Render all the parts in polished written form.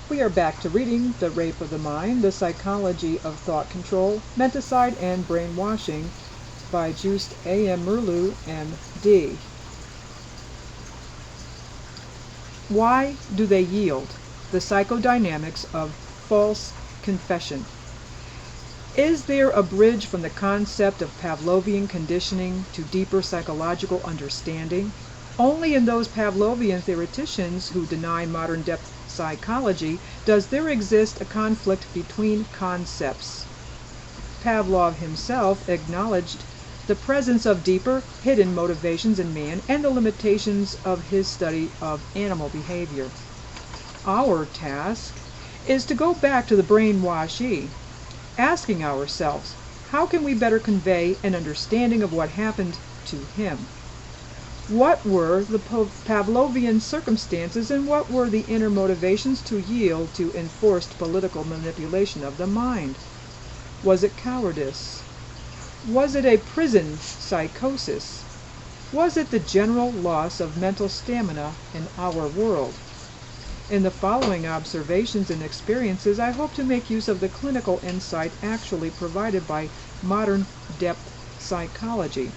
We are back to reading The Rape of the Mind, The Psychology of Thought Control, Menticide and Brainwashing by Just A.M. Merleau, M.D. Why do they yield? The psychodynamics of false confession. Is there a bridge from the concept of Pavlovian conditioning to deeper psychological understanding? Only in those Pavlovian theoreticians who deny modern depth psychology does there exist a conflict between concepts. Pavlov himself acknowledged the presence of deeper, hidden motivations in man and the limitations of his study of animal behavior. Our task is to go back to the brainwashee, asking ourselves, how can we better convey an understanding of what happened to him? What were the Pavlovian circumstances and what were the inner motivations to yield to enforced political manipulation of the mind? Was it cowardice? Was it a prison psychosis? Was it the general loss of mental stamina in our world? In the following observations and experiences, I hope to make use of the clinical insight actually provided by modern depth psychology.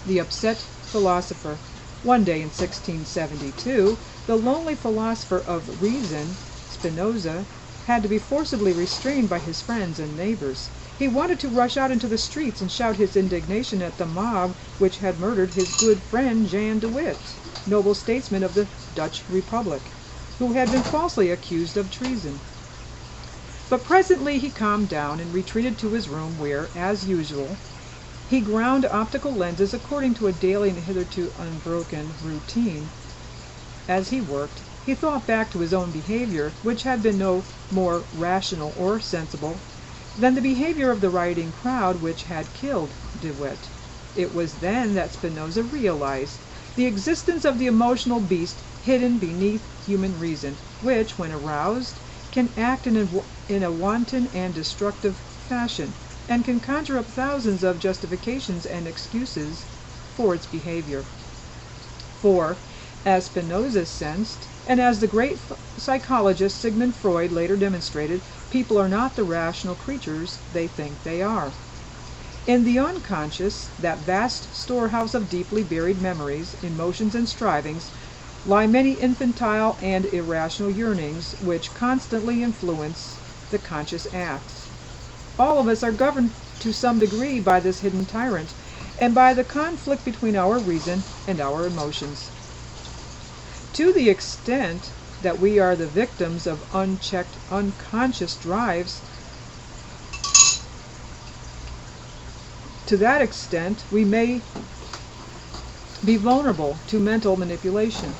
The upset philosopher. One day in 1672, the lonely philosopher of reason, Spinoza, had to be forcibly restrained by his friends and neighbors. He wanted to rush out into the streets and shout his indignation at the mob which had murdered his good friend Jan de Witt, noble statesman of the Dutch Republic, who had been falsely accused of treason. But presently he calmed down and retreated to his room where, as usual, he ground optical lenses according to a daily and hitherto unbroken routine. As he worked, he thought back to his own behavior, which had been no more rational or sensible than the behavior of the rioting crowd which had killed de Witt. It was then that Spinoza realized the existence of the emotional beast hidden beneath human reason, which, when aroused, can act in a wanton and destructive fashion, and can conjure up thousands of justifications and excuses for its behavior. For, as Spinoza sensed, and as the great psychologist Sigmund Freud later demonstrated, people are not the rational creatures they think they are. In the unconscious, that vast storehouse of deeply buried memories, emotions, and strivings, lie many infantile and irrational yearnings which constantly influence the conscious acts. All of us are governed to some degree by this hidden tyrant, and by the conflict between our reason and our emotions. To the extent that we are the victims of unchecked unconscious drives, to that extent we may be vulnerable to mental manipulation.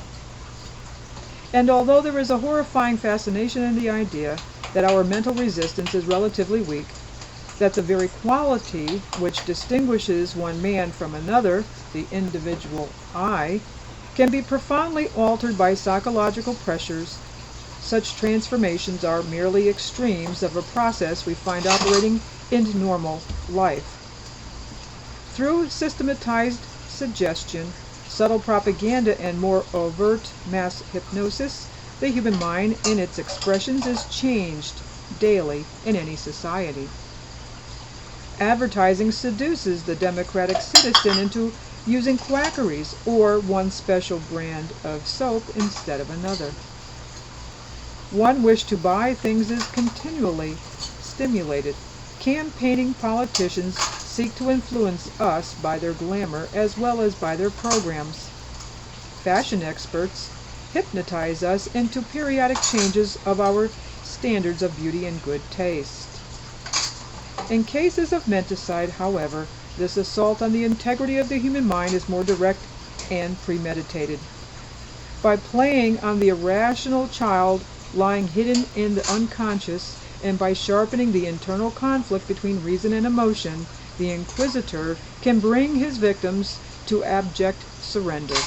And although there is a horrifying fascination in the idea that our mental resistance is relatively weak, that the very quality which distinguishes one man from another, the individual I, can be profoundly altered by psychological pressures, such transformations are merely extremes of a process we find operating in normal life. Through systematized suggestion, subtle propaganda, and more overt mass hypnosis, the human mind in its expressions is changed daily in any society. Advertising seduces the democratic citizen into using quackeries or one special brand of soap instead of another. One wish to buy things is continually stimulated. Campaigning politicians seek to influence us by their glamour as well as by their programs. Fashion experts hypnotize us into periodic changes of our standards of beauty and good taste. In cases of menticide, however, this assault on the integrity of the human mind is more direct and premeditated. By playing on the irrational child lying hidden in the unconscious, and by sharpening the internal conflict between reason and emotion, the inquisitor can bring his victims to abject surrender.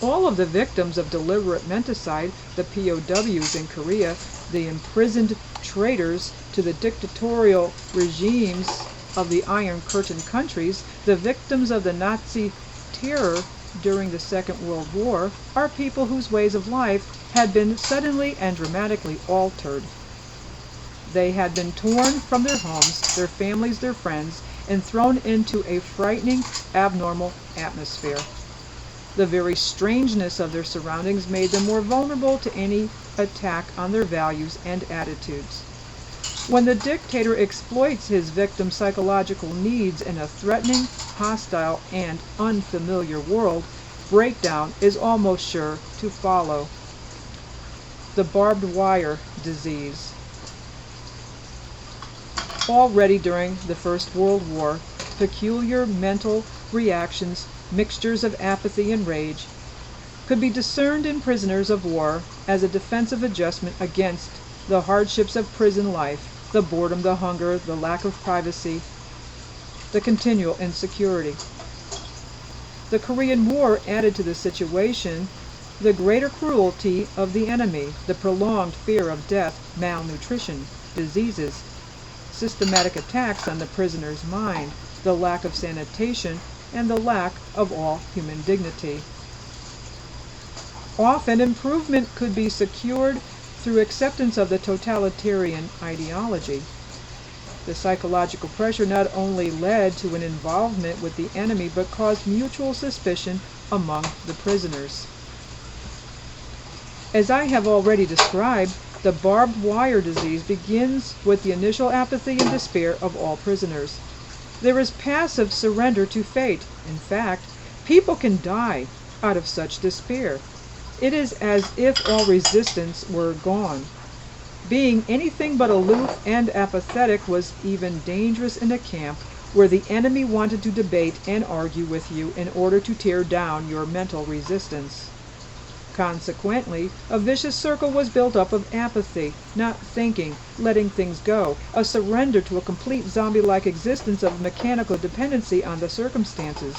All of the victims of deliberate menticide, the POWs in Korea, the imprisoned traitors to the dictatorial regimes of the Iron Curtain countries, the victims of the Nazi terror during the Second World War are people whose ways of life had been suddenly and dramatically altered. They had been torn from their homes, their families, their friends, and thrown into a frightening, abnormal atmosphere. The very strangeness of their surroundings made them more vulnerable to any attack on their values and attitudes. When the dictator exploits his victim's psychological needs in a threatening, hostile, and unfamiliar world, breakdown is almost sure to follow. The barbed wire disease. Already during the First World War, peculiar mental reactions, mixtures of apathy and rage, could be discerned in prisoners of war as a defensive adjustment against the hardships of prison life, the boredom, the hunger, the lack of privacy, the continual insecurity. The Korean War added to the situation the greater cruelty of the enemy, the prolonged fear of death, malnutrition, diseases, systematic attacks on the prisoner's mind, the lack of sanitation, and the lack of all human dignity. Often improvement could be secured through acceptance of the totalitarian ideology. The psychological pressure not only led to an involvement with the enemy, but caused mutual suspicion among the prisoners. As I have already described, the barbed wire disease begins with the initial apathy and despair of all prisoners. There is passive surrender to fate. In fact, people can die out of such despair. It is as if all resistance were gone. Being anything but aloof and apathetic was even dangerous in a camp where the enemy wanted to debate and argue with you in order to tear down your mental resistance. Consequently, a vicious circle was built up of apathy, not thinking, letting things go, a surrender to a complete zombie-like existence of mechanical dependency on the circumstances.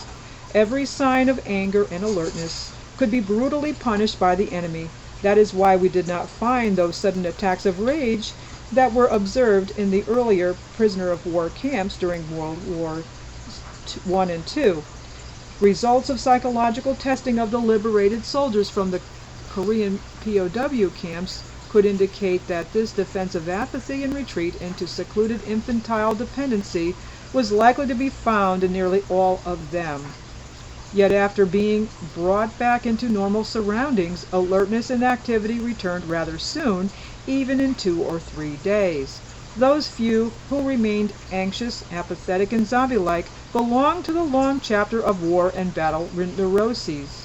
Every sign of anger and alertness could be brutally punished by the enemy. That is why we did not find those sudden attacks of rage that were observed in the earlier prisoner of war camps during World War I and II. Results of psychological testing of the liberated soldiers from the Korean POW camps could indicate that this defensive apathy and retreat into secluded infantile dependency was likely to be found in nearly all of them. Yet after being brought back into normal surroundings, alertness and activity returned rather soon, even in 2 or 3 days. Those few who remained anxious, apathetic, and zombie-like belonged to the long chapter of war and battle neuroses.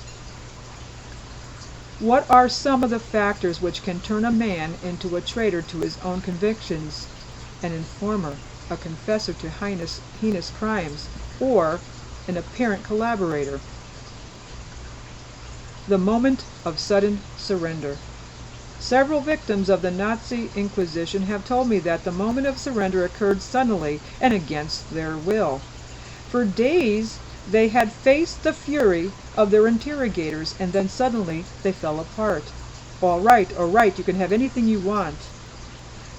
What are some of the factors which can turn a man into a traitor to his own convictions, an informer, a confessor to heinous crimes, or an apparent collaborator? The moment of sudden surrender. Several victims of the Nazi Inquisition have told me that the moment of surrender occurred suddenly and against their will. For days they had faced the fury of their interrogators, and then suddenly they fell apart. All right, you can have anything you want.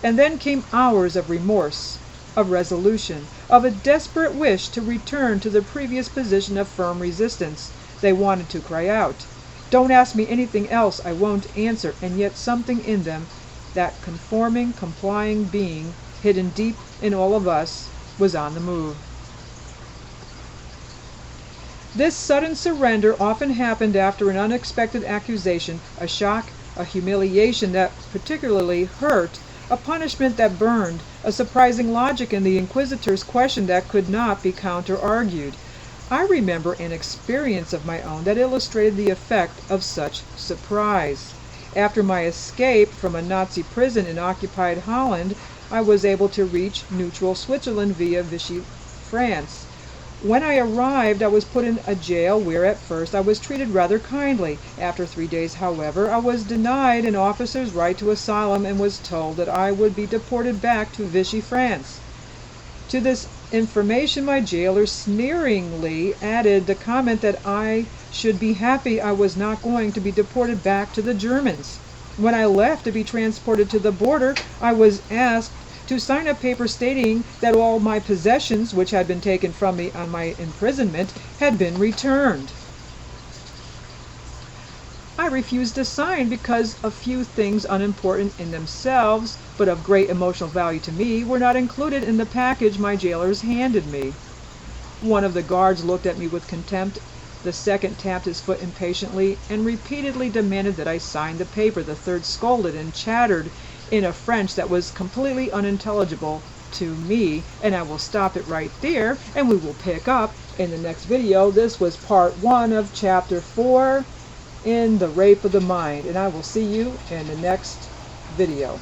And then came hours of remorse, of resolution, of a desperate wish to return to the previous position of firm resistance. They wanted to cry out, "Don't ask me anything else, I won't answer," and yet something in them, that conforming, complying being, hidden deep in all of us, was on the move. This sudden surrender often happened after an unexpected accusation, a shock, a humiliation that particularly hurt, a punishment that burned, a surprising logic in the inquisitor's question that could not be counter-argued. I remember an experience of my own that illustrated the effect of such surprise. After my escape from a Nazi prison in occupied Holland, I was able to reach neutral Switzerland via Vichy, France. When I arrived, I was put in a jail where at first I was treated rather kindly. After 3 days, however, I was denied an officer's right to asylum and was told that I would be deported back to Vichy, France. To this information, my jailer sneeringly added the comment that I should be happy I was not going to be deported back to the Germans. When I left to be transported to the border, I was asked to sign a paper stating that all my possessions, which had been taken from me on my imprisonment, had been returned. I refused to sign because a few things unimportant in themselves, but of great emotional value to me, were not included in the package my jailers handed me. One of the guards looked at me with contempt. The second tapped his foot impatiently and repeatedly demanded that I sign the paper. The third scolded and chattered in a French that was completely unintelligible to me. And I will stop it right there, and we will pick up in the next video. This was part 1 of chapter 4 in The Rape of the Mind, and I will see you in the next video.